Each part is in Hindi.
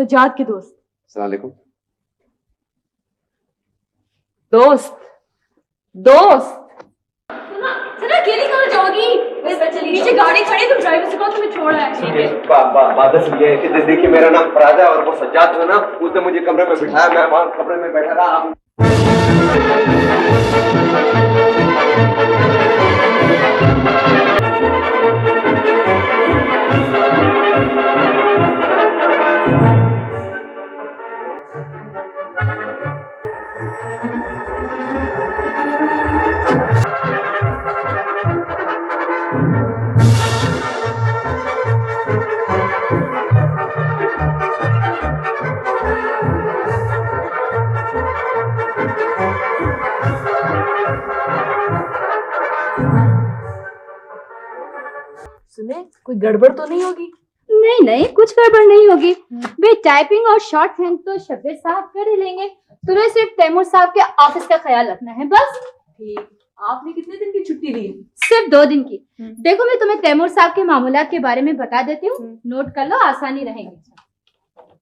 सजाद के दोस्त। अस्सलाम वालेकुम। दोस्त दोस्त सुना अकेली कहाँ जाओगी? नीचे गाड़ी खड़ी, तुम ड्राइवर से कहो तुम्हें छोड़ा है। ठीक है। बात असल ये है कि देखिए मेरा नाम फराज है और वो सज्जाद जो है ना उसने मुझे कमरे में बिठाया, मैं वहाँ कमरे में बैठा रहा। सुने कोई गड़बड़ तो नहीं होगी? नहीं नहीं, कुछ गड़बड़ नहीं होगी। वे टाइपिंग और शॉर्ट हैंड तो शब्बीर साहब कर ही लेंगे। तुम्हें सिर्फ तैमूर साहब के ऑफिस का ख्याल रखना है बस। ठीक। आपने कितने दिन की छुट्टी ली? सिर्फ 2 दिन की। देखो मैं तुम्हें तैमूर साहब के मामूलात के बारे में बता देती हूँ, नोट कर लो, आसानी रहेगी।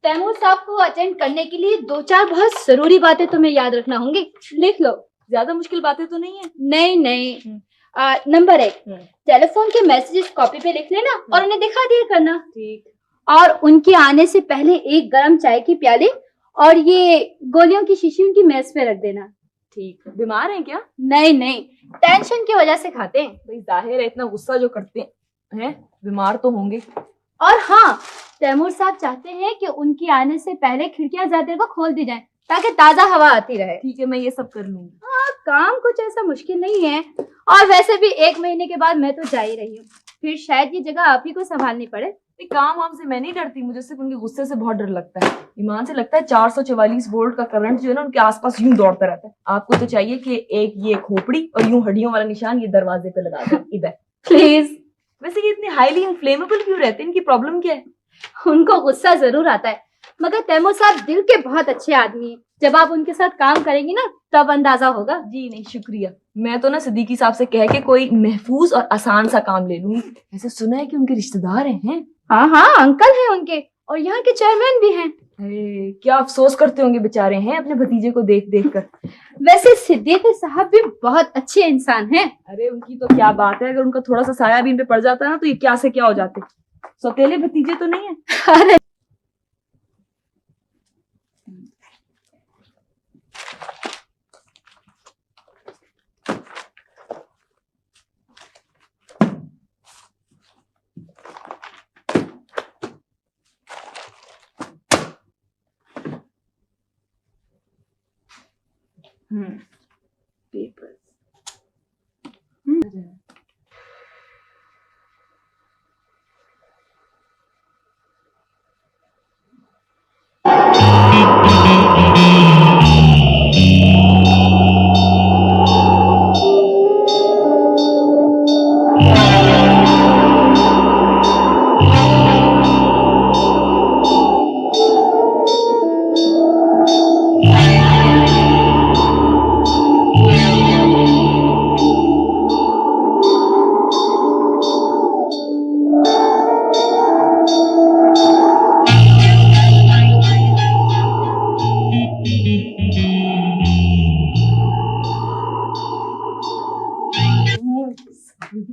तैमूर साहब को अटेंड करने के लिए 2-4 बहुत जरूरी बातें तुम्हें याद रखना होंगी, लिख लो। ज्यादा मुश्किल बातें तो नहीं है? नहीं नहीं। नंबर 1, टेलीफोन के मैसेजेस कॉपी पे लिख लेना और उन्हें दिखा दिया करना। ठीक। और उनके आने से पहले एक गरम चाय की प्याली और ये गोलियों की शीशी उनकी मेज पे रख देना। ठीक। बीमार हैं क्या? नहीं नहीं, टेंशन की वजह से खाते हैं। भाई जाहिर है, इतना गुस्सा जो करते हैं बीमार तो होंगे। और हाँ, तैमूर साहब चाहते हैं कि उनके आने से पहले खिड़कियां ज्यादा को खोल दी जाएं ताकि ताजा हवा आती रहे। ठीक है, मैं ये सब कर लूंगी। हाँ, काम कुछ ऐसा मुश्किल नहीं है। और वैसे भी 1 महीने के बाद मैं तो जा ही रही हूँ, फिर शायद ये जगह आप ही को संभालनी पड़े। काम वाम से मैं नहीं डरती, मुझे सिर्फ उनके गुस्से से बहुत डर लगता है। ईमान से लगता है 444 वोल्ट का करंट जो है ना उनके आसपास यूं दौड़ता रहता है। आपको तो चाहिए कि एक ये खोपड़ी और यूं हड्डियों वाला निशान ये दरवाजे पे लगा दो इधर प्लीज। वैसे ये इतने हाईली इन्फ्लेमेबल क्यों रहते हैं? इनकी प्रॉब्लम क्या है? उनको गुस्सा जरूर आता है, मगर तैमूर साहब दिल के बहुत अच्छे आदमी हैं। जब आप उनके साथ काम करेंगी ना तब अंदाजा होगा। जी नहीं, शुक्रिया। मैं तो ना सिद्दीकी साहब से कह के कोई महफूज और आसान सा काम ले लूंगी। ऐसे सुना है कि उनके रिश्तेदार हैं। हाँ हाँ, अंकल हैं उनके और यहाँ के चेयरमैन भी हैं। अरे क्या अफसोस करते होंगे बेचारे हैं अपने भतीजे को देख देख कर। वैसे सिद्दीकी साहब भी बहुत अच्छे इंसान हैं। अरे उनकी तो क्या बात है, अगर उनका थोड़ा सा साया भी इन पे पड़ जाता है ना तो ये क्या से क्या हो जाते। सौतेले भतीजे तो नहीं है? अरे पेपर।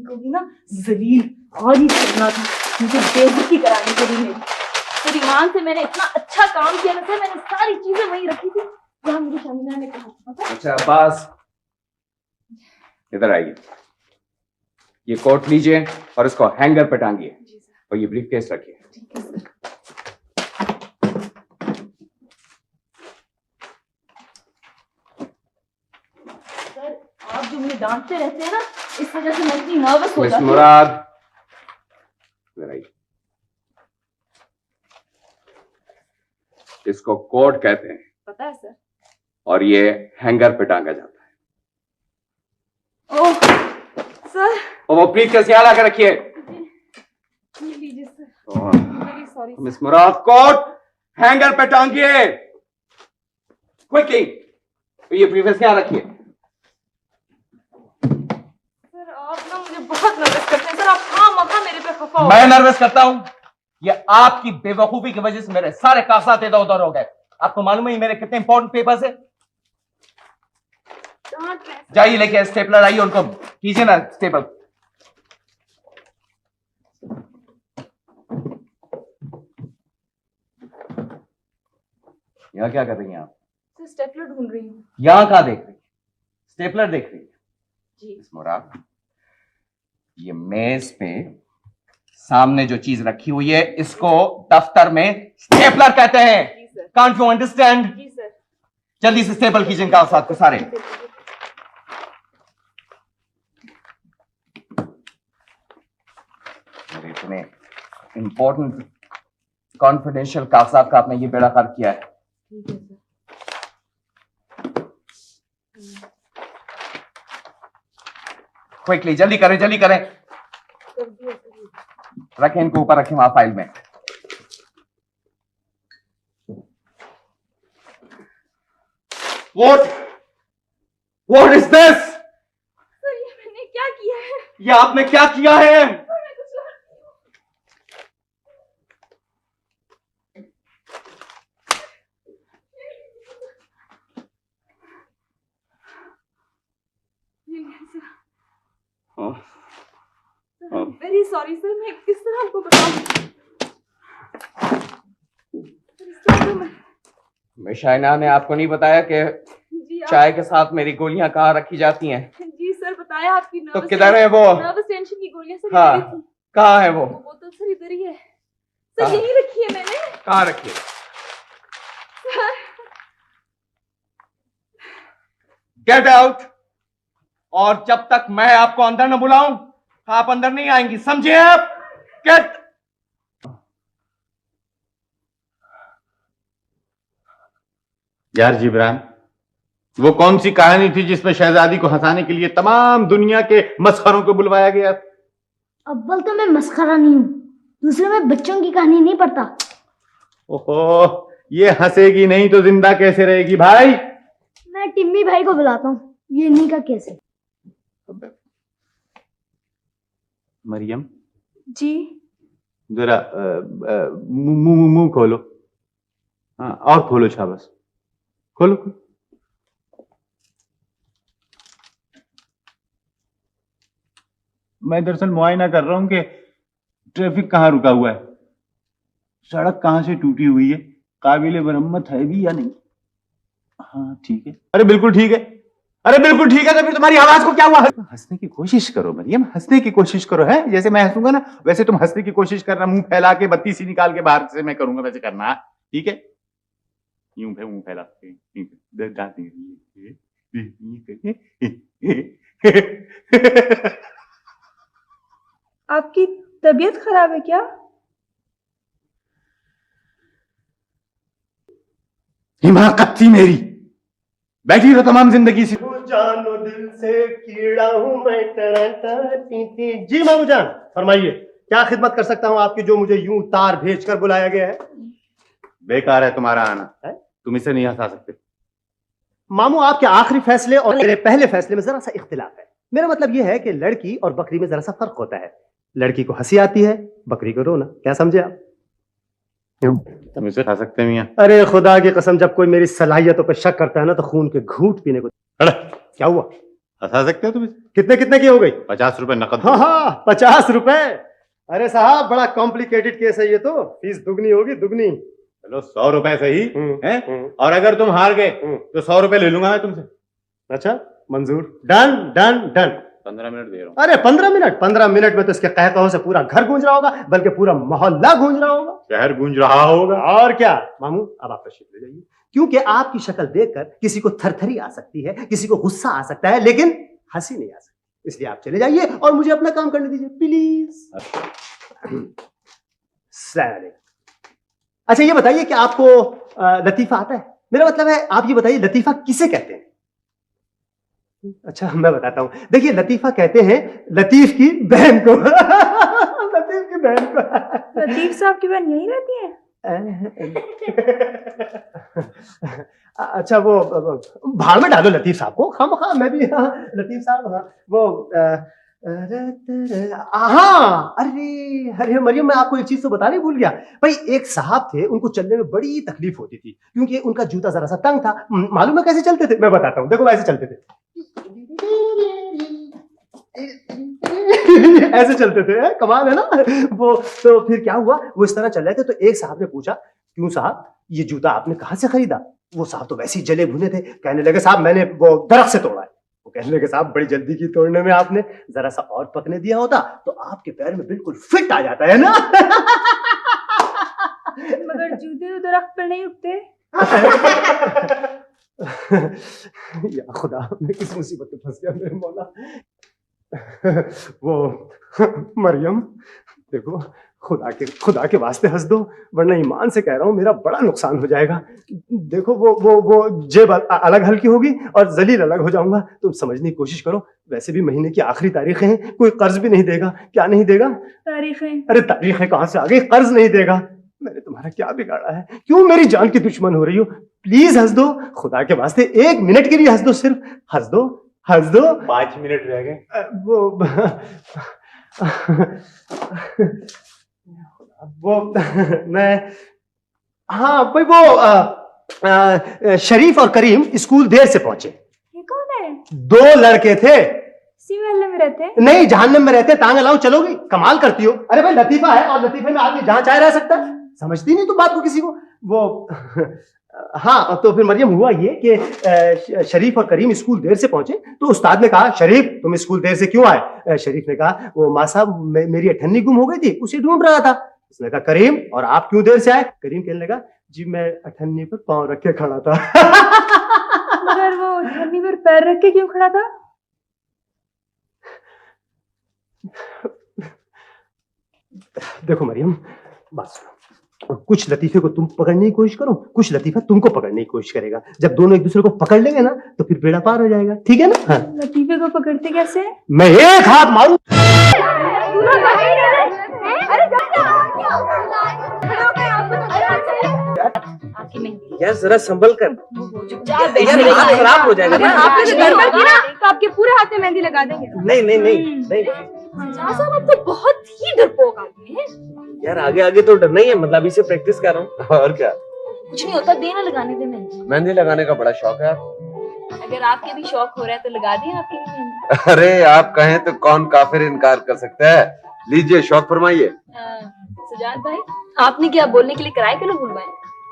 को भी ना जलील और ही करना था, मुझे बेइज्जती करानी पड़ी मेरी। फिर ईमान से मैंने इतना अच्छा काम किया था, मैंने सारी चीजें वहीं रखी थी जहाँ मुझे शमीना ने कहा था। अच्छा अब्बास, इधर आइए। ये कोट लीजिए और इसको हैंगर पे टांगिए और ये ब्रीफकेस रखिए। सर आप जो मुझे डांटते रहते हैं ना, इस वजह से मैं इतनी नर्वस हो जाती हूँ। मुराद, इधर आइए। इसको कोट कहते हैं। पता है सर। और ये हैंगर पे टांगा जाता है। Oh sir. और वो ब्रीफकेस यहाँ लाकर रखिए। लीजिए सर। Very sorry. मिस मुराद, कोट हैंगर पे टांगिए क्विकली। ये ब्रीफकेस यहाँ रखिए। सर आप ना मुझे बहुत नर्वस करते हैं सर, आप हाँ मेरे पे खफा हो। मैं नर्वस करता हूँ? ये आपकी बेवकूफी की वजह से मेरे सारे कागजात इधर उधर हो गए। आपको मालूम है ये मेरे कितने इंपॉर्टेंट पेपर्स है? जाइए लेके स्टेपलर आइए, उनको कीजिए ना स्टेपल। यहाँ क्या कर रही हैं आप? स्टेपलर ढूंढ रही हूँ। यहाँ क्या देख रही है? स्टेपलर देख रही है जी। मुराद, ये मेज पे सामने जो चीज रखी हुई है इसको दफ्तर में स्टेपलर कहते हैं। जी सर। Can't you understand? जी सर। जल्दी से स्टेपल कीजिए कागजात को सारे। मेरे इतने इंपॉर्टेंट कॉन्फिडेंशियल कागजात का आपने ये बेड़ाकार किया है। ठीक है सर। क्विकली जल्दी करें, जल्दी करें। रखें इनको ऊपर, रखें वहां फाइल में। What is this? सर ये मैंने क्या किया है? ये आपने क्या किया है? वेरी सॉरी सर, मैं किस तरह आपको बताऊं? मिशाइना ने आपको नहीं बताया कि जी चाय के साथ मेरी गोलियां कहाँ रखी जाती हैं? जी सर बताया आपकी तो किधर है वो? नर्वस टेंशन की गोलियां सर। हाँ, कहाँ है वो? वो तो सर इधर ही है कहाँ? सर, यही रखी है मैंने। कहाँ रखी है? Get out. और जब तक मैं आपको अंदर न बुलाऊं आप अंदर नहीं आएंगी, समझे आप? गेट। यार जिब्रान, वो कौन सी कहानी थी जिसमें शहजादी को हंसाने के लिए तमाम दुनिया के मस्खरों को बुलवाया गया? अव्वल तो मैं मस्खरा नहीं हूँ, दूसरे मैं बच्चों की कहानी नहीं पढ़ता। ओहो, ये हंसेगी नहीं तो जिंदा कैसे रहेगी भाई? मैं टिम्मी भाई को बुलाता हूँ, ये इन्हीं का केस है। मरियम जी जरा मुंह खोलो। हाँ, और खोलो, शाबाश, खोलो खोलो। मैं दरअसल मुआयना कर रहा हूं कि ट्रैफिक कहाँ रुका हुआ है, सड़क कहाँ से टूटी हुई है, काबिले मरम्मत है भी या नहीं। हाँ ठीक है, अरे बिल्कुल ठीक है, अरे बिल्कुल ठीक है। तो फिर तुम्हारी आवाज को क्या हुआ? हंसने की कोशिश करो मरियम, हंसने की कोशिश करो। है जैसे मैं हंसूंगा ना वैसे तुम हंसने की कोशिश करना, मुंह फैला के बत्ती सी निकाल के बाहर से मैं करूंगा वैसे करना, ठीक है? यूं मुंह फैला आपकी तबीयत खराब है क्या? हिमाकत थी मेरी, बैठी रहो तमाम जिंदगी से। जानो दिल से कीड़ा हूं मैं। जी मामू जान फरमाइए, क्या खिदमत कर सकता हूं आपकी, जो मुझे यूं तार भेजकर बुलाया गया है? बेकार है तुम्हारा आना है? तुम इसे नहीं हंसा सकते। मामू आपके आखिरी फैसले और मेरे पहले फैसले में जरा सा इख्तिलाफ है। मेरा मतलब यह है कि लड़की और बकरी में जरा सा फर्क होता है। लड़की को हंसी आती है, बकरी को रोना। क्या समझे आप? तुम इसे खा सकते हैं मियां? अरे खुदा की कसम, जब कोई मेरी सलाहियतों पर शक करता है ना तो खून के घूंट पीने को। क्या हुआ? हंसा सकते हो तुम इसे? कितने कितने की हो गई? 50 रुपए नकद। हाँ हाँ 50 रुपए। अरे साहब बड़ा कॉम्प्लिकेटेड केस है ये तो, फीस दुगनी होगी दुगनी। चलो 100 रुपए सही है, और अगर तुम हार गए तो 100 रुपए ले लूंगा मैं तुमसे। अच्छा मंजूर, डन डन डन। 15 मिनट दे रहा हूँ। अरे 15 मिनट में तो इसके कहकहों से पूरा घर गूंज रहा होगा, बल्कि पूरा मोहल्ला गूंज रहा होगा, शहर गूंज रहा होगा। और क्या। मामू अब आप तशरीफ ले जाइए, क्योंकि आपकी शक्ल देखकर किसी को थरथरी आ सकती है, किसी को गुस्सा आ सकता है, लेकिन हंसी नहीं आ सकती। इसलिए आप चले जाइए और मुझे अपना काम करने दीजिए प्लीज। अच्छा ये बताइए कि आपको लतीफा आता है? मेरा मतलब है आप ये बताइए लतीफा किसे कहते हैं? अच्छा मैं बताता हूं, देखिए लतीफा कहते हैं लतीफ की बहन को। लतीफ की बहन को। लतीफ साहब की बहन यहीं रहती है? अच्छा वो भाड़ में डालो लतीफ साहब को, खामखा मैं भी। हाँ, लतीफ साहब, हाँ वो हाँ, अरे अरे मरियम, मैं आपको एक चीज तो बताने भूल गया भाई। एक साहब थे, उनको चलने में बड़ी तकलीफ होती थी क्योंकि उनका जूता जरा सा तंग था। मालूम है कैसे चलते थे? मैं बताता हूँ, देखो वैसे चलते थे। ऐसे चलते थे, कमाल है ना वो। तो फिर क्या हुआ, वो इस तरह चल रहे थे तो एक साहब ने पूछा, क्यों साहब, ये जूता आपने कहाँ से खरीदा? वो साहब तो वैसे ही जले भुने थे, कहने लगे साहब मैंने वो दरख्त से तोड़ा है। वो कहने लगे साहब बड़ी जल्दी की तोड़ने में, आपने जरा सा और पकने दिया होता तो आपके पैर में बिल्कुल फिट आ जाता है ना। मगर जूते तो दरख्त पर नहीं उगते। या खुदा, मैं किस मुसीबत में फंस गया मेरे मौला। वो मरियम, देखो खुदा के वास्ते हंस दो, वरना ईमान से कह रहा हूँ मेरा बड़ा नुकसान हो जाएगा। देखो वो जेब अलग हल्की होगी और जलील अलग हो जाऊंगा। तुम समझने की कोशिश करो, वैसे भी महीने की आखिरी तारीखें हैं, कोई कर्ज भी नहीं देगा। क्या नहीं देगा? तारीखें? अरे तारीखें कहाँ से आ गई, कर्ज नहीं देगा। मैंने तुम्हारा क्या बिगाड़ा है, क्यों मेरी जान की दुश्मन हो रही हो? प्लीज हंस दो, खुदा के वास्ते 1 मिनट के लिए हंस दो, सिर्फ हंस दो, हंस दो। 5 मिनट रह गए। वो मैं, हाँ भाई, वो शरीफ और करीम स्कूल देर से पहुंचे। ये कौन है? 2 लड़के थे। इसी मोहल्ले में रहते हैं? नहीं, जहन्नम में रहते। टांग अलाउ चलोगी? कमाल करती हो। अरे भाई लतीफा है, और लतीफे में आदमी जहां चाहे रह सकता है। समझती नहीं तू बात को किसी को। वो हाँ, तो फिर मरियम हुआ ये कि शरीफ और करीम स्कूल देर से पहुंचे तो उस्ताद ने कहा, शरीफ तुम स्कूल देर से क्यों आए? शरीफ ने कहा, वो माँ साहब मेरी अठन्नी गुम हो गई थी, उसे ढूंढ रहा था। उसने कहा, करीम और आप क्यों देर से आए? करीम कहने लगा, जी मैं अठन्नी पर पांव रख के खड़ा था। मगर वो अठन्नी पर पैर रख के क्यों खड़ा था? देखो मरियम, बात सुनो। कुछ लतीफे को तुम पकड़ने की कोशिश करो, कुछ लतीफा तुमको पकड़ने की कोशिश करेगा। जब दोनों एक दूसरे को पकड़ लेंगे ना तो फिर बेड़ा पार हो जाएगा, ठीक है ना? हाँ। लतीफे को पकड़ते कैसे? मैं एक हाथ मारूं। आपकी मेहंदी यार जरा संभल कर, चुपचाप यार हाथ खराब हो जाएगा। अगर आपने तो गड़बड़ की ना तो आपके पूरे हाथ में मेहंदी लगा देंगे। नहीं नहीं नहीं नहीं साहब आप तो बहुत ही डरपोक आदमी हैं। यार, आगे आगे तो डर नहीं है, मतलब अभी से प्रैक्टिस कर रहा हूँ। और क्या, कुछ नहीं होता, देना लगाने दे मेहंदी। मेहंदी लगाने का बड़ा शौक है आपको? अगर आपके भी शौक हो रहा है तो लगा दें आपके भी मेहंदी। अरे आप कहें तो कौन काफिर इनकार कर सकता है। लीजिए, शौक फरमाइए। सुजात भाई, आपने क्या बोलने के लिए किराए के लोग बुलवाए?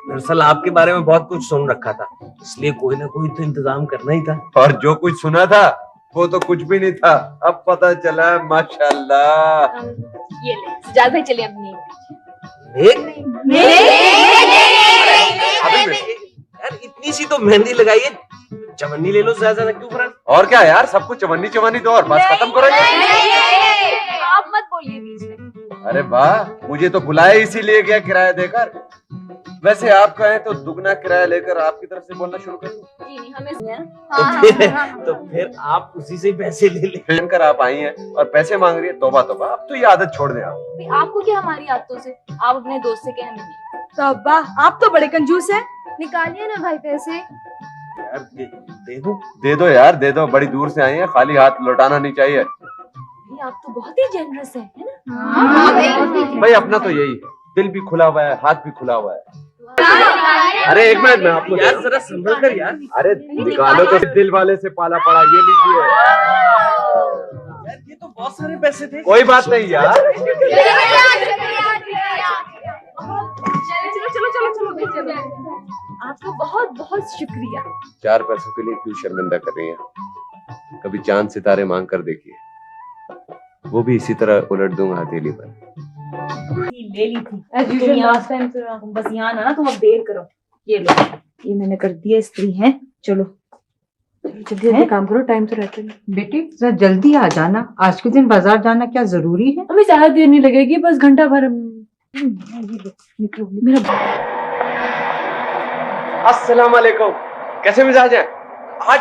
दरअसल आपके बारे में बहुत कुछ सुन रखा था, इसलिए कोई ना कोई तो इंतजाम करना ही था। और जो कुछ सुना था वो तो कुछ भी नहीं था, अब पता चला। माशाल्लाह। ये ले सुजात भाई, चलिए अपनी यार इतनी सी तो मेहंदी लगाइए, चवन्नी ले लो, ज्यादा क्यों फर्क? और क्या यार, सब कुछ चवन्नी चवन्नी दो और बस खत्म करो। आप मत बोलिए बीच में। अरे वाह, मुझे तो बुलाया इसीलिए गया किराया देकर। वैसे आप कहें तो दुगना किराया लेकर आपकी तरफ से बोलना शुरू कर दूं। जी नहीं, हमें तो फिर आप उसी से पैसे ले ले। कर आप आई हैं और पैसे मांग रही है, तौबा तौबा। अब तो ये आदत छोड़ दें आप। आपको क्या हमारी आदतों से? आप अपने दोस्त से कहें नहीं। तौबा, आप तो बड़े कंजूस हैं। निकालिए ना भाई पैसे। यार दे दो। दे दो यार, दे दो। बड़ी दूर से आई हैं, खाली हाथ लौटाना नहीं चाहिए। आप तो बहुत ही जेनरस है ना? भाई अपना तो यही है, दिल भी खुला हुआ है, हाथ भी खुला हुआ है। अरे एक मिनट में आपको यार जरा संभल कर यार। अरे निकालो तो, दिल वाले से पाला पड़ा। ये लीजिए। यार ये तो बहुत सारे पैसे थे। कोई बात नहीं यार। चलो आपको बहुत बहुत शुक्रिया। 4 पैसों के लिए क्यों शर्मिंदा कर रही हैं? कभी चांद सितारे मांग कर देखिए, वो भी इसी तरह उलट दूंगा हथेली पर। ले ली थी तुम लास्ट टाइम, तुम बस यहाँ आना ना, तुम अब देर करो। ये लो, ये मैंने कर दिया, स्त्री है। चलो जल्दी जल्दी काम करो, टाइम तो रहते नहीं। बेटी जरा जल्दी आ जाना, आज के दिन बाजार जाना क्या जरूरी है? हमें ज्यादा देर नहीं लगेगी, बस घंटा भर। निकलो मेरा। अस्सलाम वालेकुम। कैसे मिजाज है आज?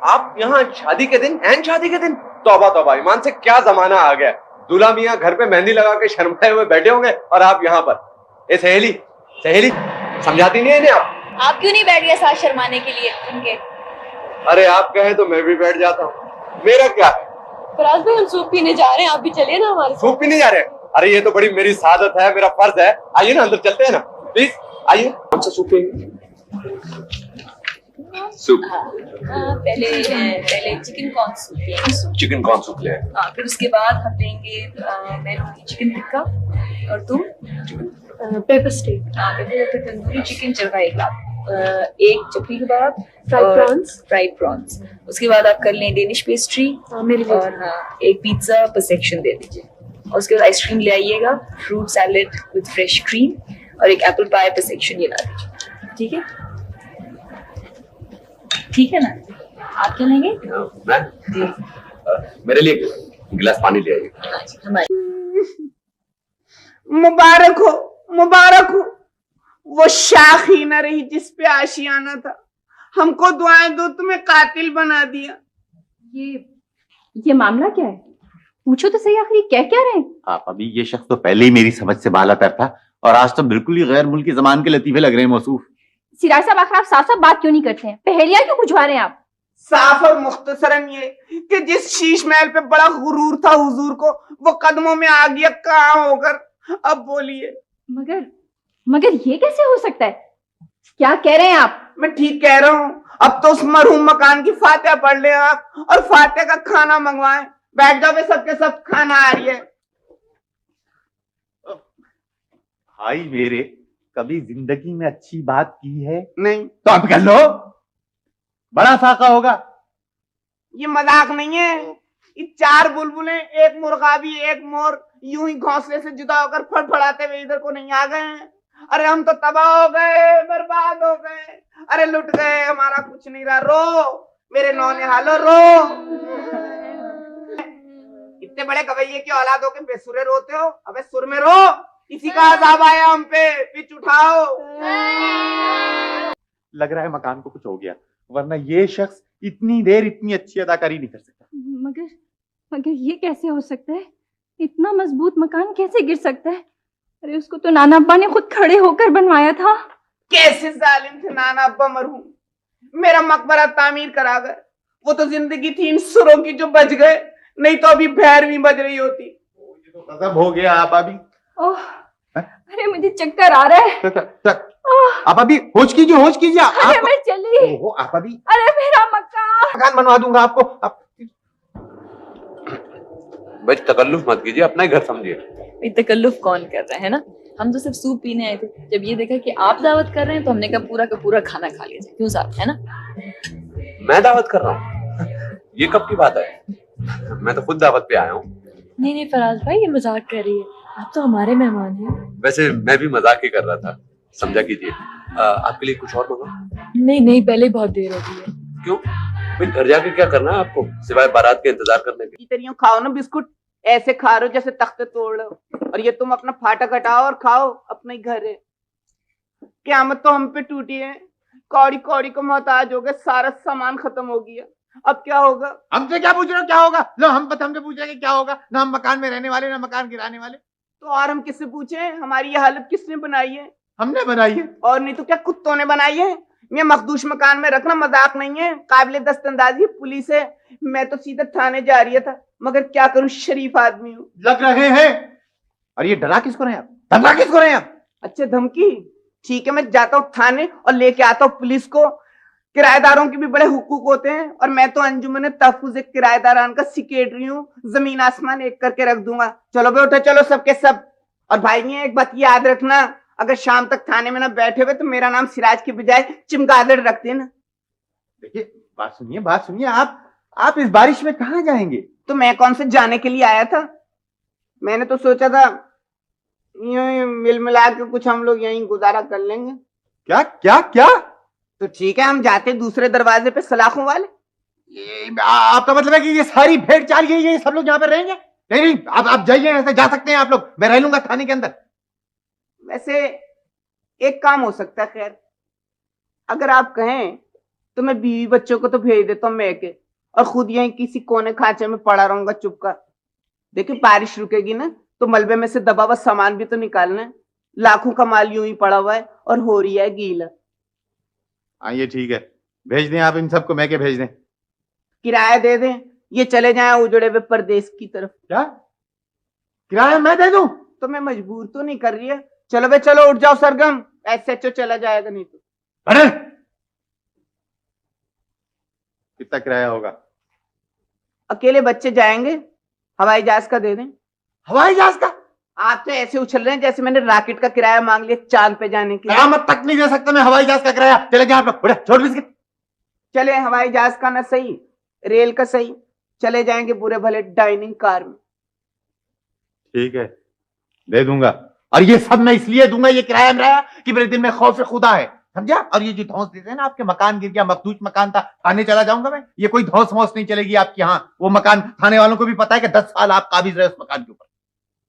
आप यहाँ शादी के दिन, एन शादी के दिन? तौबा तौबा, ईमान से क्या जमाना आ गया। दूल्हा मियाँ घर पे मेहंदी लगा के शर्माए हुए बैठे होंगे और आप यहाँ पर। ए सहेली, सहेली समझाती नहीं है इन्हें आप क्यों नहीं बैठ गए साथ शर्माने के लिए उनके? अरे आप कहें तो मैं भी बैठ जाता हूँ, मेरा क्या है। फराज भाई हम सूप पीने जा रहे हैं, आप भी चलिए ना हमारे साथ। सूप पीने जा रहे हैं? अरे ये तो बड़ी मेरी सादत है, मेरा फर्ज है। आइए ना, अंदर चलते हैं ना, प्लीज आइए। कौन सा सूप पिएंगे? सूप। पहले चिकन कॉर्न सूप पिएंगे। चिकन कॉर्न सूप ले। फिर उसके बाद हम लेंगे मैं लूंगी चिकन टिक्का, और तुम? Pepper steak. Pepper tandoori chicken चलवा एक लाख, एक चपली कबाब, फ्राइड प्रॉन्स। उसके बाद आप कर लें डेनिश पेस्ट्री, और एक पिज्जा पर सेक्शन दे दीजिए। और उसके बाद आइसक्रीम ले आइएगा, fruit salad with fresh cream, और एक एप्पल पाई पर सेक्शन ये ला दीजिए। ठीक है? ठीक है ना? आप क्या लेंगे? मैं मेरे लिए एक गिलास पानी ले आइए। मुबारक हो, मुबारक हो। वो शाख ही न रही जिस पे आशियाना था। हमको दुआएं दो, तुम्हें कातिल बना दिया। ये मामला क्या है? पूछो तो सही, आखिर कह क्या रहे हैं? आप अभी ये शख्स तो पहले ही मेरी समझ से बालातर था और आज तो बिल्कुल ही गैर मुल्की जमान के लतीफे लग रहे हैं मौसूफ। सिराज साहब आखिर आप साफ साफ बात क्यों नहीं करते हैं? पहेलियां क्यों बुझवा रहे हैं आप? साफ और मुख्तसरन ये कि जिस शीश महल पे बड़ा गुरूर था हुजूर को, वो कदमों में आ गया कहाँ होकर। अब बोलिए। मगर ये कैसे हो सकता है? क्या कह रहे हैं आप? मैं ठीक कह रहा हूँ। अब तो उस मरहूम मकान की फातिहा पढ़ ले आप, और फातिहा का खाना मंगवाएं। बैठ जाओ, सबके सब खाना आ रही है। भाई मेरे, कभी जिंदगी में अच्छी बात की है? नहीं। तो अब कर लो, बड़ा साका होगा। ये मजाक नहीं है। ये 4 बुलबुलें, एक मुर्गाबी, एक मोर, यूं ही घोंसले से जुदा होकर फड़फड़ाते हुए इधर को नहीं आ गए हैं। अरे हम तो तबाह हो गए, बर्बाद हो गए, अरे लुट गए, हमारा कुछ नहीं रहा। रो मेरे नौने हालो, रो। इतने बड़े गवैये की औलाद हो के बेसुरे रोते हो। अबे सुर में रो, इसी का अजाब आया हम पे, पिच उठाओ। लग रहा है मकान को कुछ हो गया, वरना ये शख्स इतनी देर इतनी अच्छी अदाकारी नहीं कर सकता। मगर ये कैसे हो सकता है? इतना मजबूत मकान कैसे गिर सकता है? अरे उसको तो नाना अब्बा ने खुद खड़े होकर बनवाया था। कैसे जालिम थे नाना अब्बा मरहूम, मेरा मकबरा तामीर करा गए। वो तो जिंदगी थी इन सुरों की जो बच गए, नहीं तो अभी भैरवी बज रही होती। ये तो गजब हो गया आप अभी। ओह, अरे मुझे चक्कर आ रहा है। आप अभी होश कीजिए, होश कीजिए। अरे मैं चली। ओहो, आप अभी। अरे मेरा मकान बनवा दूंगा आपको। भाई तकल्लुफ मत कीजिए, अपना ही घर समझिए। तकल्लुफ कौन कर रहा है ना? हम तो सिर्फ सूप पीने आए थे। जब ये देखा कि आप दावत कर रहे हैं तो हमने कहा पूरा का पूरा खाना खा लिया जाए। क्यों साहब, है ना? मैं दावत कर रहा हूँ? ये कब की बात है? मैं तो खुद दावत पे आया हूँ। नहीं फराज भाई, ये मजाक कर रही है, आप तो हमारे मेहमान हैं। वैसे मैं भी मजाक ही कर रहा था, समझा कीजिए। आपके लिए कुछ और मंगा? नहीं, पहले बहुत देर हो गई है। क्यों भाई, घर जाके क्या करना है आपको सिवाय बारात के इंतजार करने के? तरियों खाओ ना बिस्कुट, ऐसे खा रहे हो जैसे तख्ते तोड़ लो। और ये तुम अपना फाटक हटाओ और खाओ, अपने घर है। क़यामत तो हम पे टूटी है, कौड़ी कौड़ी को मोहताज हो गए, सारा सामान खत्म हो गया। अब क्या होगा? हमसे क्या पूछ रहे हो क्या होगा? लो हमसे पूछ रहे हैं कि क्या होगा? ना हम मकान में रहने वाले, ना मकान गिराने वाले। तो और हम किससे पूछे? हमारी ये हालत किसने बनाई है? हमने बनाई है। और नहीं तो क्या कुत्तों ने बनाई है? ये मखदूश मकान में रखना मजाक नहीं है, काबिले दस्तंदाजी पुलिस है। मैं तो सीधा थाने जा रही था, मगर क्या करूं, शरीफ आदमी हूँ। लग रहे हैं। और ये डरा किसको रहे आप? धमका किसको रहे आप? अच्छा धमकी, ठीक है, मैं जाता हूँ थाने और लेके आता हूँ पुलिस को। किराएदारों के भी बड़े हुकूक होते हैं, और मैं तो अंजुमन तहफ्फुज़ किराएदारान का सेक्रेटरी हूँ। जमीन आसमान एक करके रख दूंगा। चलो बे उठो, चलो सबके सब। और भाई ये एक बात याद रखना, अगर शाम तक थाने में ना बैठे हुए तो मेरा नाम सिराज की बजाय चमगादड़ रख देना। देखिए बात सुनिए, आप इस बारिश में कहाँ जाएंगे? तो मैं कौन से जाने के लिए आया था? मैंने तो सोचा था यूं मिल मिला के कुछ हम लोग यहीं गुजारा कर लेंगे। क्या क्या क्या? तो ठीक है, हम जाते दूसरे दरवाजे पे सलाखों वाले। ये आपका मतलब है कि ये सारी भेड़ चाल गई है, ये सब लोग यहाँ पे रहेंगे? नहीं, आप जाइए, ऐसे जा सकते हैं आप लोग, मैं रह लूंगा थाने के अंदर। वैसे एक काम हो सकता है, खैर अगर आप कहें तो मैं बीवी बच्चों को तो भेज देता हूँ मैके, और खुद यहीं किसी कोने खांचे में पड़ा रहूंगा चुपका। देखिए बारिश रुकेगी ना तो मलबे में से दबा हुआ सामान भी तो निकालना है। लाखों का माल यूं ही पड़ा हुआ है और हो रही है गीला। हाँ ये ठीक है, भेज दें आप इन सबको, मैके भेज दें। किराया दे दें ये चले जाएं उजड़े हुए परदेश की तरफ। क्या किराया मैं दे दूं? तो मैं मजबूर तो नहीं कर रही है। चलो बे चलो, उठ जाओ सरगम, SHO चला जाएगा नहीं तो। अरे कितना किराया होगा? अकेले बच्चे जाएंगे, हवाई जहाज का दे दें। हवाई जहाज का? आप तो ऐसे उछल रहे हैं जैसे मैंने रॉकेट का किराया मांग लिया चांद पे जाने के लिए। कयामत तक नहीं दे सकता मैं हवाई जहाज का किराया। चले जाए आप लोग, उठे, छोड़ बिस्किट। चले हवाई जहाज का ना सही, रेल का सही, चले जाएंगे बुरे भले डाइनिंग कार में। ठीक है, दे दूंगा। और ये सब मैं इसलिए दूंगा, ये किराया मेरा, कि मेरे दिल में खौफ खुदा है, समझा? और ये जो धौंस देते हैं ना, आपके मकान गिर गया, मखदूज मकान था, थाने चला जाऊंगा मैं। ये कोई धौंस वौस नहीं चलेगी आपके यहाँ। वो मकान थाने वालों को भी पता है कि 10 साल आप काबिज रहे उस मकान के ऊपर।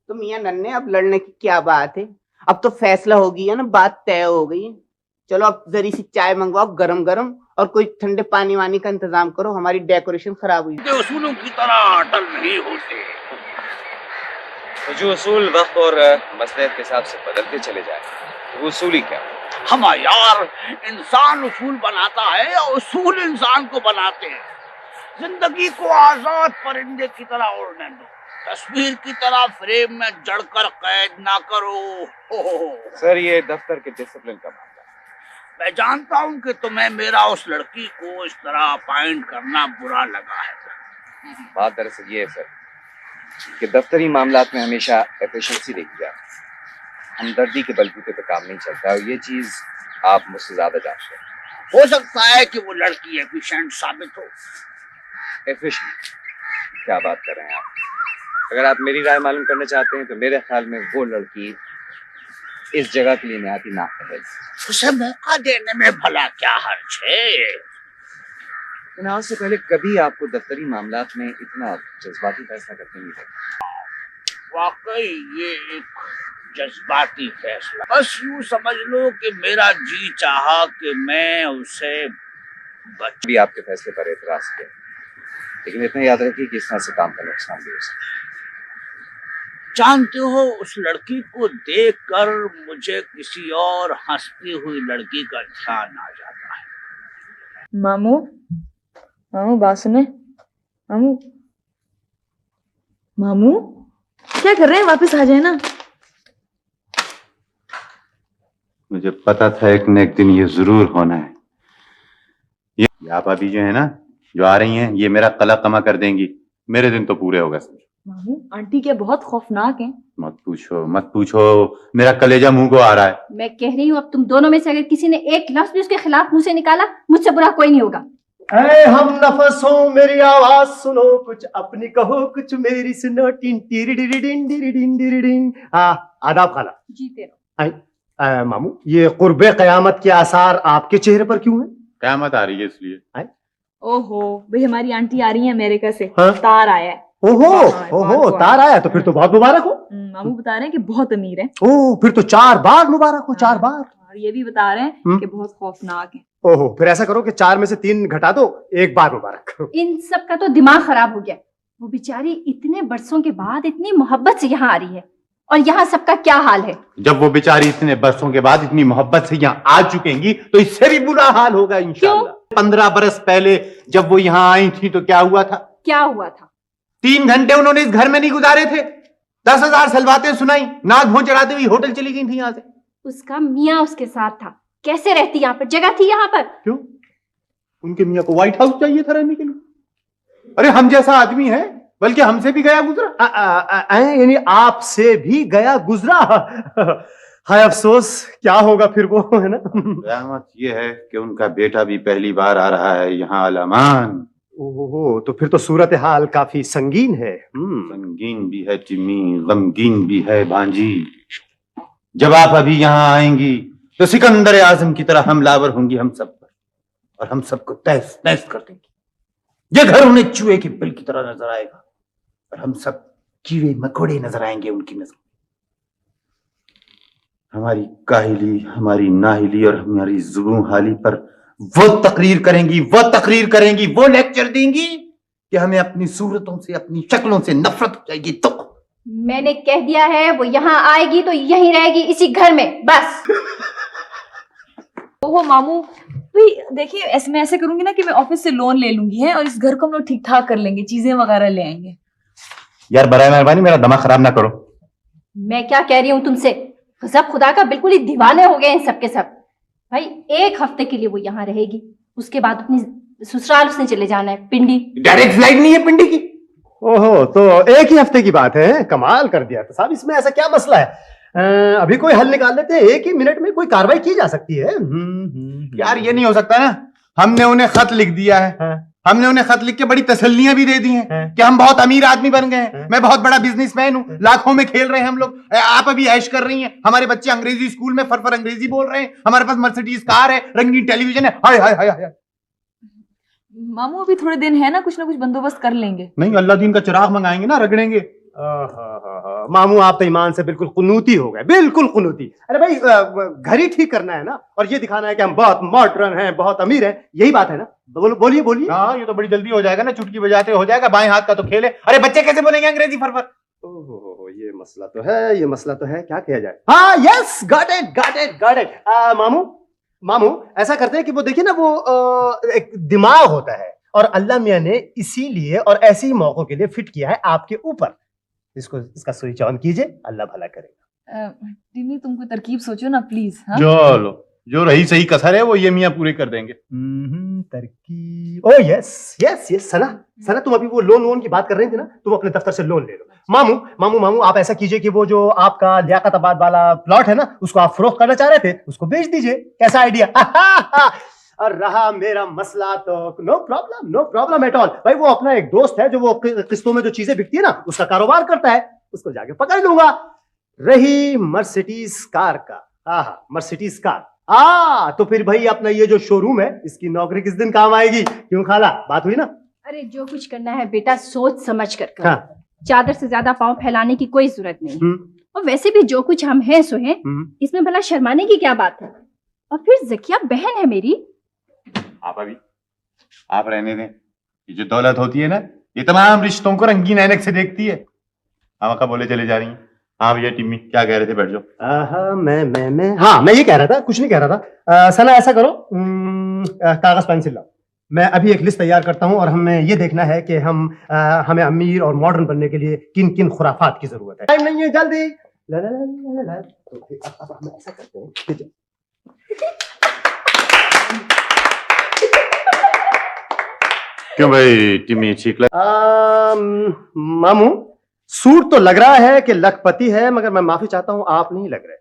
तो मियां नन्हे, अब लड़ने की क्या बात है? अब तो फैसला हो गई है ना, बात तय हो गई है। चलो अब जरी सी चाय मंगवाओ गरम गरम, और कोई ठंडे पानी वानी का इंतजाम करो, हमारी डेकोरेशन खराब हुई। उसूलों की तरह अटल नहीं होते। तो जो उसूल वक्त और मसलहत के हिसाब से बदलते चले जाए, तो उसूल ही क्या? हम यार, इंसान उसूल बनाता है या उसूल इंसान को बनाते हैं? जिंदगी को आजाद परिंदे की तरह उड़ने दो, तस्वीर की तरह फ्रेम में जड़कर कैद ना करो। सर, ये दफ्तर के डिसिप्लिन का मामला है। मैं जानता हूँ कि तुम्हें मेरा उस लड़की को इस तरह अपॉइंट करना बुरा लगा है। बात दरअसल ये है सर कि दफ्तरी मामलात में हमेशा एफिशिएंसी देखी जाती है, हमदर्दी के बलबूते पे काम नहीं चलता, और ये चीज आप मुझसे ज्यादा जानते हैं। हो सकता है कि वो लड़की एफिशिएंट साबित हो। एफिशिएंट? क्या बात कर रहे हैं आप? अगर आप मेरी राय मालूम करना चाहते हैं तो मेरे ख्याल में वो लड़की इस जगह के लिए निहायत ही नाकाबिल है। उसे मौका देने में भला क्या हर्ज है? आज से पहले कभी आपको दफ्तरी मामलात में इतना जज्बाती फैसला करते नहीं देखा। वाकई ये एक जज्बाती फैसला। बस यूं समझ लो कि मेरा जी चाहा कि मैं उसे भी आपके फैसले पर एतराज किया, लेकिन इतना याद रखिए कि इस तरह से काम का नुकसान भी हो सकता है। जानते हो, उस लड़की को देखकर मुझे किसी और हंसती हुई लड़की का ध्यान आ जाता है। मामू, मामू बात सुने। मामू, मामू क्या कर रहे हैं? वापस आ जाए ना। मुझे पता था एक न एक दिन ये जरूर होना है। ये आप अभी जो है ना, जो आ रही हैं, ये मेरा कला कमा कर देंगी। मेरे दिन तो पूरे हो गए। मामू, आंटी क्या बहुत खौफनाक हैं। मत पूछो मत पूछो, मेरा कलेजा मुंह को आ रहा है। मैं कह रही हूँ, अब तुम दोनों में से अगर किसी ने एक लफ्ज भी उसके खिलाफ मुंह से निकाला, मुझसे बुरा कोई नहीं होगा। ऐ हम नफसों मेरी आवाज सुनो, कुछ अपनी कहो कुछ मेरी सुनो। टिन टिरिडिडिडिन डिरिडिन। आदाब खाला। जीते रहो। मामू, ये कुर्बे कयामत के आसार आपके चेहरे पर क्यों है? कयामत आ रही है इसलिए। ओहो भाई, हमारी आंटी आ रही है अमेरिका से। हाँ? तार आया है। ओहो हाँ, ओहो, बात तार आया तो फिर तो बहुत मुबारक हो। मामू बता रहे हैं कि बहुत अमीर है, ओह, फिर तो 4 बार मुबारक हो, 4 बार। और ये भी बता रहे हैं कि बहुत खौफनाक है। ओहो, फिर ऐसा करो कि 4 में से 3 घटा दो, 1 बार मुबारक। इन सब का तो दिमाग खराब हो गया। वो बेचारी इतने बरसों के बाद इतनी मोहब्बत से यहाँ आ रही है, और यहाँ सबका क्या हाल है? जब वो बेचारी इतने बरसों के बाद इतनी मोहब्बत से यहाँ आ चुकेंगी तो इससे भी बुरा हाल होगा इंशाल्लाह। 15 बरस पहले जब वो यहाँ आई थी तो क्या हुआ था? क्या हुआ था? 3 घंटे उन्होंने इस घर में नहीं गुजारे थे। 10,000 सलवातें सुनाई, नाक भों चढ़ाते हुई होटल चली गई थी यहाँ से। उसका मियाँ उसके साथ था, कैसे रहती यहाँ पर? जगह थी यहाँ पर? क्यों? उनके मियाँ को व्हाइट हाउस चाहिए था रहने के लिए। अरे हम जैसा आदमी है, बल्कि हमसे भी गया गुजरा। यानी आपसे भी गया गुजरा। हाय अफसोस, क्या होगा फिर वो, है ना। कयामत ये है कि उनका बेटा भी पहली बार आ रहा है यहाँ अलामान। ओहो, तो फिर तो सूरत हाल काफी संगीन है। संगीन भी है टिम्मी, गमगीन भी है भांजी। जब आप अभी यहाँ आएंगी तो सिकंदर आजम की तरह हमलावर होंगी हम सब पर, और हम सबको तहस नहस कर देंगी। ये घर उन्हें चूहे की बिल की तरह नजर आएगा, और हम सब कीड़े मकोड़े नजर आएंगे उनकी नजर। हमारी काहिली, हमारी नाहिली और हमारी जुबून हाली पर वो तकरीर करेंगी, वो लेक्चर देंगी कि हमें अपनी सूरतों से, अपनी शक्लों से नफरत हो जाएगी। तो मैंने कह दिया है, वो यहाँ आएगी तो यहीं रहेगी, इसी घर में, बस। ओहो मामू, तो भाई देखिए, ऐसे मैं ऐसे करूंगी ना कि मैं ऑफिस से लोन ले लूंगी है, और इस घर को हम लोग ठीक ठाक कर लेंगे, चीजें वगैरह ले आएंगे। यार बराए मेहरबानी मेरा दिमाग खराब ना करो। मैं क्या कह रही हूँ तुमसे, गजब खुदा का, बिल्कुल ही दीवाने हो गए इन सब के सब। भाई 1 हफ्ते के लिए वो यहाँ रहेगी, उसके बाद अपनी ससुराल उसने चले जाना है, पिंडी। डायरेक्ट फ्लाइट नहीं है पिंडी की? ओहो, तो 1 ही हफ्ते की बात है। कमाल कर दिया। तो साहब इसमें ऐसा क्या मसला है? अभी कोई हल निकाल लेते हैं, 1 ही मिनट में कोई कार्रवाई की जा सकती है। यार ये नहीं हो सकता ना, हमने उन्हें खत लिख दिया है, हमने उन्हें खत लिख के बड़ी तसल्लियां भी दे दी हैं कि हम बहुत अमीर आदमी बन गए हैं, मैं बहुत बड़ा बिजनेसमैन हूं, लाखों में खेल रहे हैं हम लोग, आप अभी ऐश कर रही हैं, हमारे बच्चे अंग्रेजी स्कूल में फर अंग्रेजी बोल रहे हैं, हमारे पास मर्सिडीज कार है, रंगीन टेलीविजन है। हाय हाय हाय हाय। मामू अभी थोड़े दिन है ना, कुछ बंदोबस्त कर लेंगे। नहीं, अल्लाह दीन का चिराग मंगाएंगे ना, रगड़ेंगे। मामू आप तो ईमान से बिल्कुल कुनूती हो गए, बिल्कुल कुनूती। अरे भाई घर ही ठीक करना है ना, और ये दिखाना है कि हम बहुत मॉडर्न हैं, बहुत अमीर हैं, यही बात है ना। बोलिए बोलिए। हाँ, ये तो बड़ी जल्दी हो जाएगा ना, चुटकी बजाते हो जाएगा, बाएं हाथ का तो खेल है। अरे बच्चे कैसे बोलेंगे अंग्रेजी फर? ओहो, ये मसला तो है, ये मसला तो है, क्या किया जाए? हाँ, yes, got it got it got it. मामू ऐसा करते हैं कि वो देखिए ना, वो एक दिमाग होता है, और अल्लाह मियां ने इसीलिए और ऐसे ही मौकों के लिए फिट किया है आपके ऊपर। इसका स्विच ऑन कीजिए, अल्लाह भला करेगा। टिम्मी तुम कोई तरकीब सोचो ना प्लीज। हाँ? चलो, जो रही सही कसर है वो ये मियां पूरे कर देंगे। तरकीब। Oh yes yes yes. Sana तुम अभी वो लोन की बात कर रही थी ना, तुम अपने दफ्तर से लोन ले लो। मामू आप ऐसा कीजिए कि वो जो आपका लियाकताबाद वाला प्लॉट है ना, उसको आप फरोख्त करना चाह रहे थे, उसको बेच दीजिए। कैसा आइडिया? और रहा मेरा मसला तो नो प्रॉब्लम एट ऑल। भाई वो अपना एक दोस्त है जो वो किस्तों में जो चीजें बिकती है ना, उसका कारोबार करता है, उसको जाके पकड़ लूंगा। रही मर्सिडीज कार का, मर्सिडीज कार, तो फिर भाई अपना ये जो शोरूम है, इसकी नौकरी किस दिन काम आएगी? क्यों खाला, बात हुई ना? अरे जो कुछ करना है बेटा सोच समझ कर करो। हाँ। चादर से ज्यादा पांव फैलाने की कोई जरूरत नहीं। और वैसे भी जो कुछ हम हैं सो हैं, इसमें भला शर्माने की क्या बात है? और फिर जकिया बहन है मेरी। आप रहने दें, ये जो दौलत होती है ना, ये तमाम रिश्तों को रंगीन ऐनक से देखती है। हाँ का बोले चले जा रही हैं। हाँ भैया टिम्मी क्या कह रहे थे, बैठ जाओ। मैं ये कह रहा था, कुछ नहीं कह रहा था। सना ऐसा करो, कागज पेंसिल लाओ, मैं अभी एक लिस्ट तैयार करता हूं, और हमें ये देखना है कि हमें अमीर और मॉडर्न बनने के लिए किन किन खुराफात की जरूरत है। टाइम नहीं है, जल्दी। अब हम ऐसा करते हैं, क्यों भाई टिम्मी ठीक लग? मामू सूट तो लग रहा है कि लखपति है, मगर मैं माफी चाहता हूं, आप नहीं लग रहे।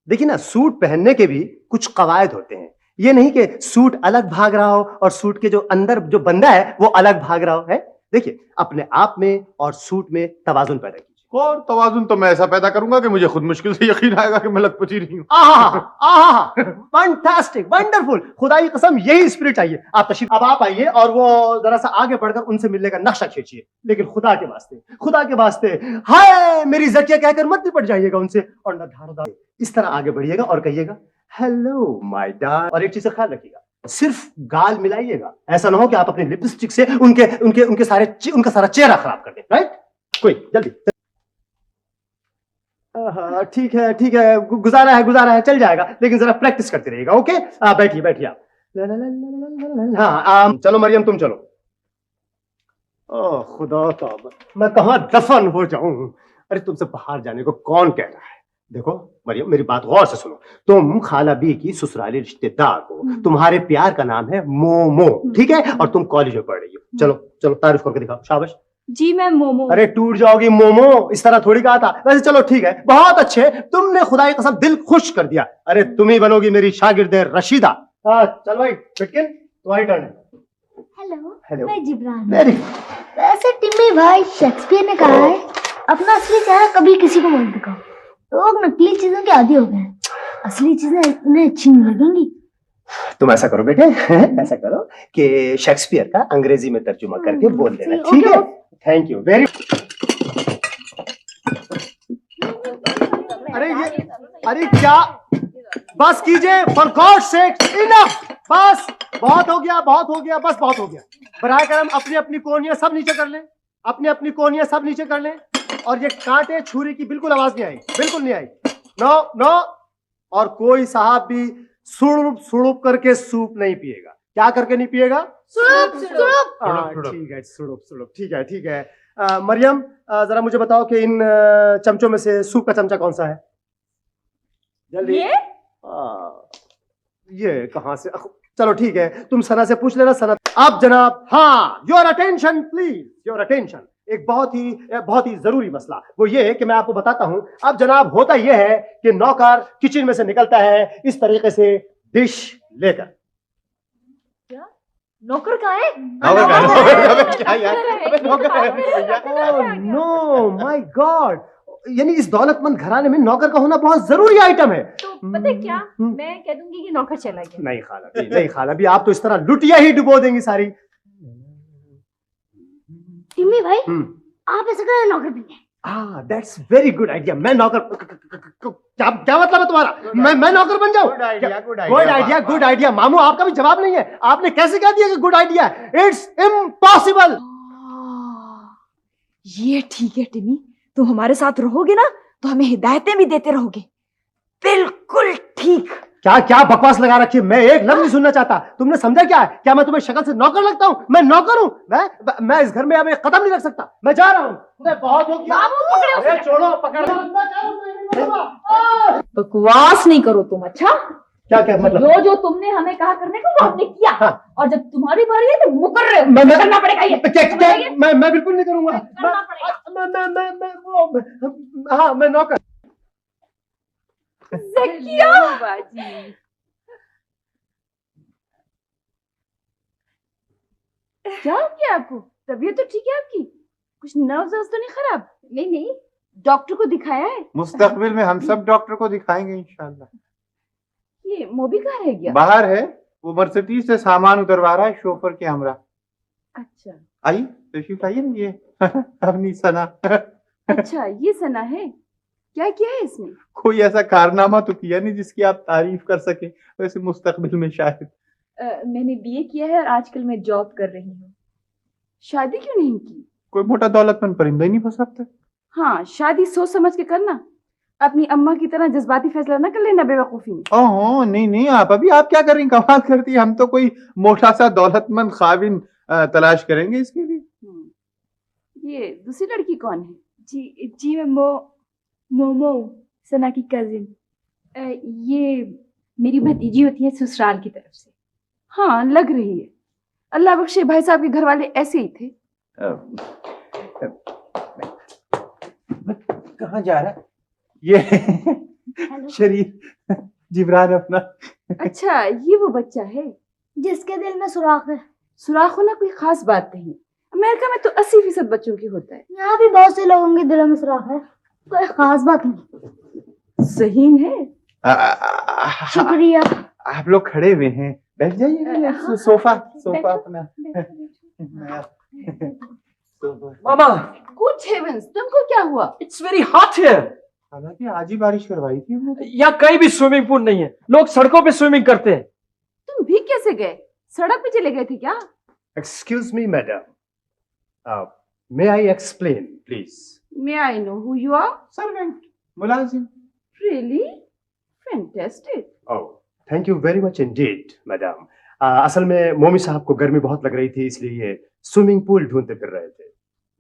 देखिए ना, सूट पहनने के भी कुछ कवायद होते हैं, ये नहीं कि सूट अलग भाग रहा हो और सूट के जो अंदर जो बंदा है वो अलग भाग रहा हो। है देखिए, अपने आप में और सूट में तवाजुन पैदा कीजिए। और तवाजुन तो मैं ऐसा पैदा करूंगा कि मुझे खुद मुश्किल से यकीन आएगा कि मैं लखपति रही हूँ। फैंटास्टिक, वंडरफुल, खुदा की कसम यही स्पिरिट चाहिए। अब आप आइए और वो जरा सा आगे बढ़कर उनसे मिलने का नक्शा खींचिए, लेकिन खुदा के वास्ते हाय मेरी जकिया कहकर मत निपट जाइएगा उनसे, और न धारदार इस तरह आगे बढ़िएगा और कहिएगा हेलो माय डार्लिंग। और एक चीज का ख्याल रखिएगा, सिर्फ गाल मिलाइएगा, ऐसा ना हो कि आप अपनी लिपस्टिक से उनका सारा चेहरा खराब कर दें। राइट, कोई जल्दी। ठीक है, गुजारा है, चल जाएगा, लेकिन जरा प्रैक्टिस करते रहिएगा। ओके, बैठिए आप। हाँ, चलो मरियम तुम चलो। ओह खुदा तौबा, मैं कहाँ दफन हो जाऊं। अरे तुमसे बाहर जाने को कौन कह रहा है? देखो मरियम, मेरी बात गौर से सुनो। तुम खाला बी की ससुराली रिश्तेदार हो, तुम्हारे प्यार का नाम है मोमो, ठीक है, और तुम कॉलेज में पढ़ रही हो। चलो तारीफ करके दिखाओ, शाबाश। जी मैं मोमो। अरे टूट जाओगी मोमो, इस तरह थोड़ी कहा था। वैसे चलो ठीक है, बहुत अच्छे, तुमने खुदा की कसम दिल खुश कर दिया। अरे तुम ही बनोगी मेरी शागिर्दे रशीदा। चल भाई बिटकिन, तुम्हारी टर्न है। हेलो, मैं जिब्रान। वैसे टिम्मी भाई, शेक्सपियर ने कहा है अपना असली चेहरा कभी किसी को मत दिखाओ। लोग नकली चीजों के आदी हो गए हैं, असली चीजें उन्हें अच्छी नहीं लगेंगी। तुम ऐसा करो बेटे, ऐसा करो कि शेक्सपियर का अंग्रेजी में तर्जुमा करके बोल देना, ठीक है? Thank you very. अरे क्या, बस कीजिए, फॉर गॉड सेक, इनफ, बस बहुत हो गया, बस बहुत हो गया। बराए करम अपनी अपनी कोनियां सब नीचे कर लें, और ये कांटे छुरी की बिल्कुल आवाज नहीं आई, बिल्कुल नहीं आई। नो, और कोई साहब भी सुड़ुप सुड़ुप करके सूप नहीं पिएगा। क्या करके नहीं पिएगा? सुड़ुप सुड़ुप। ठीक है, सुड़ुप सुड़ुप, ठीक है ठीक है। मरियम, जरा मुझे बताओ कि इन चमचों में से सूप का चमचा कौन सा है? जल्दी। ये कहां से? चलो ठीक है, तुम सना से पूछ लेना। सना। आप जनाब, हाँ, your attention please, your attention. एक बहुत ही जरूरी मसला, वो ये है कि मैं आपको बताता हूं। अब जनाब, होता यह है कि नौकर किचन में से निकलता है इस तरीके से डिश लेकर। क्या नौकर कहाँ है? क्या यार? नो माय गॉड, यानी इस दौलतमंद घराने में नौकर का होना बहुत जरूरी आइटम है। तो पता है क्या, मैं कह दूंगी कि नौकर चला गया। नहीं खाला, नहीं खाला भी, आप तो इस तरह लुटिया ही डुबो देंगी सारी। टिम्मी भाई, आप ऐसा करें, नौकर बन जाए। That's very good idea. मैं नौकर, क्या मतलब है तुम्हारा? मैं नौकर बन जाऊं? Good idea. मामू, आपका भी जवाब नहीं है। आपने कैसे कह दिया कि गुड आइडिया? It's impossible. ये ठीक है टिमी, तुम हमारे साथ रहोगे ना तो हमें हिदायतें भी देते रहोगे। बिल्कुल ठीक। क्या बकवास लगा रखी है? मैं एक लफ्ज नहीं सुनना चाहता। तुमने समझा क्या है? क्या मैं तुम्हें शक्ल से नौकर लगता हूँ? मैं नौकर हूँ। मैं इस घर में अब एक कदम नहीं रख सकता। मैं जा रहा हूँ। बहुत हो गया। अरे छोड़ो, पकड़ो। बकवास नहीं करो तुम। अच्छा, क्या मतलब? जो तुमने हमें कहा करने को वो हमने किया। हाँ। और जब तुम्हारी बारी है तो मुकर रहे हो। मैं करना पड़ेगा ये। मैं बिल्कुल नहीं करूंगा। करना पड़ेगा। हाँ, मैं नौकर। ज़किया क्या हो गया आपको? तबीयत तो ठीक है आपकी? कुछ नर्व्स तो नहीं खराब? नहीं, डॉक्टर को दिखाया है? मुस्तकबिल में हम सब डॉक्टर को दिखाएंगे इंशाल्लाह। ये मोबी कहाँ रह गया? बाहर है, वो मर्सिडीज से सामान उतरवा रहा है शोफर के हमरा। अच्छा, आई तशरीफ आइए ना, ये अपनी सना। अच्छा ये सना है। क्या किया है इसने? कोई ऐसा कारनामा तो किया नहीं जिसकी आप तारीफ कर सके। वैसे मुस्तकबिल में शायद। मैंने बीए किया है और आजकल मैं जॉब कर रही हूँ। शादी क्यों नहीं की? कोई मोटा दौलतमंद परिंदा ही नहीं फंस सकता। हाँ, शादी सोच समझ के करना। अपनी अम्मा की तरह जज्बाती फैसला ना कर लेना बेवकूफी में। ओहो, नहीं, आप क्या कर रही, कमाल करती है। हम तो कोई मोटा सा दौलतमंद खाविन तलाश करेंगे इसके लिए। ये दूसरी लड़की कौन है? जी मैं मोमो, सना की कजिन। ये मेरी भतीजी होती है ससुराल की तरफ से। हाँ, लग रही है। अल्लाह बख्शे, भाई साहब के घर वाले ऐसे ही थे। कहाँ जा रहा है ये? शरीफ जिब्रान अपना। अच्छा, ये वो बच्चा है जिसके दिल में सुराख है। सुराख होना कोई खास बात नहीं। अमेरिका में तो 80% बच्चों की होता है। यहाँ भी बहुत से लोगों के दिलों में सुराख है, कोई खास बात नहीं। सही है। शुक्रिया। आप लोग खड़े हुए हैं, बैठ जाइए। सोफा अपना। मामा, गुड हेवंस, तुमको क्या हुआ? It's very hot here. हालांकि आज ही बारिश करवाई थी हमने। यहाँ कहीं भी स्विमिंग पूल नहीं है, लोग सड़कों पे स्विमिंग करते हैं। तुम भी कैसे गए? सड़क पे चले गए थे क्या? Excuse me, madam. May I explain, please? May I know who you are? Servant, मुलाजिम। Really? Fantastic. Oh, thank you very much indeed, madam. असल में मोमी साहब को गर्मी बहुत लग रही थी, इसलिए ये स्विमिंग पूल ढूंढते फिर रहे थे।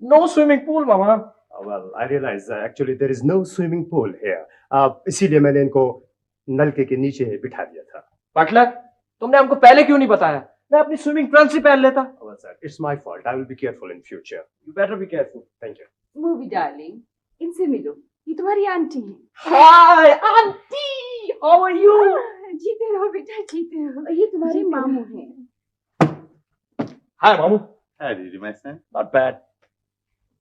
No swimming pool, mama. Well, I realize actually there is no swimming pool here. इसीलिए मैंने इनको नलके के नीचे बिठा दिया था। बटलर, तुमने हमको पहले क्यों नहीं बताया? मैं अपनी स्विमिंग ट्रंक से पहन लेता। Well, sir, it's my fault. I will be careful in future. You better be careful. Thank you. Movie darling, इनसे मिलो। ये तुम्हारी आंटी है। Hi, auntie. How are you? जीते रहो बेटा, जीते रहो। ये तुम्हारे मामू हैं। Hi, मामू। Hi, Didi, my son. Not bad.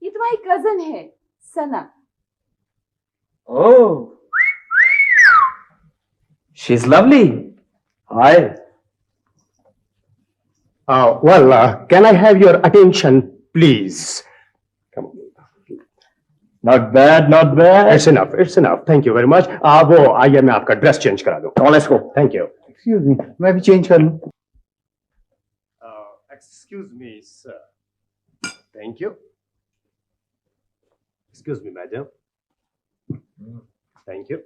ये तुम्हारी कजन है सना। Oh. She's lovely. Hi. Well, can I have your attention, please? Come on. Not bad, not bad. It's enough. It's enough. Thank you very much. वो आइए मैं आपका ड्रेस चेंज करा दूं। Let's go. Thank you. Excuse me, मैं भी चेंज कर लूं। Excuse me, sir. Thank you. Excuse me, madam. Thank you.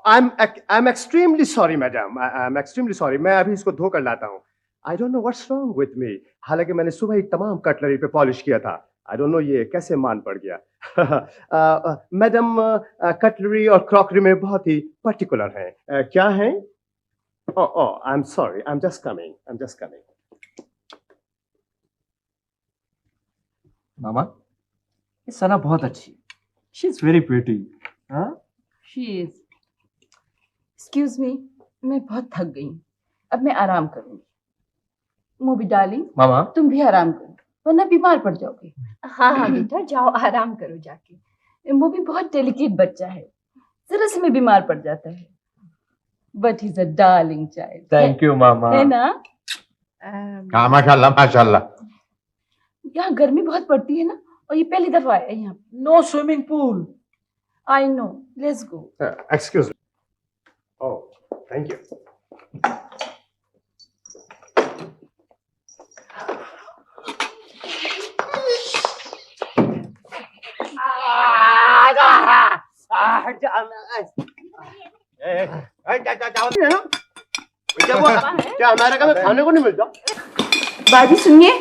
I am extremely sorry madam, I am extremely sorry. मैं अभी इसको धो कर लाता हूँ। I don't know what's wrong with me. हालांकि मैंने सुबह ही तमाम कटलरी पे पॉलिश किया था। आई डोंट नो ये कैसे मान पड़ गया। मैडम कटलरी और क्रॉकरी में बहुत ही पर्टिकुलर हैं। क्या है? Oh I am sorry, I am just coming, I am just coming. मामा, ये सना बहुत अच्छी है। She is very pretty. हाँ, शी इज। एक्सक्यूज मी, मैं बहुत थक गई हूँ, अब मैं आराम करूंगी। मूवी डार्लिंग, मामा तुम भी आराम करो वरना बीमार पड़ जाओगे। हाँ हाँ बेटा, जाओ आराम करो जाके। मूवी बहुत डेलिकेट बच्चा है, जरा से में बीमार पड़ जाता है, but he is a darling child. Thank you मामा। है ना? हाँ माशाल्लाह माशाल्लाह। यहाँ गर्मी बहुत पड़ती है ना, और ये पहली दफा है यहाँ। No swimming pool. I know, let's go. Excuse me. Oh thank you. क्या हमारे का खाने को नहीं मिलता? बाजी सुनिए,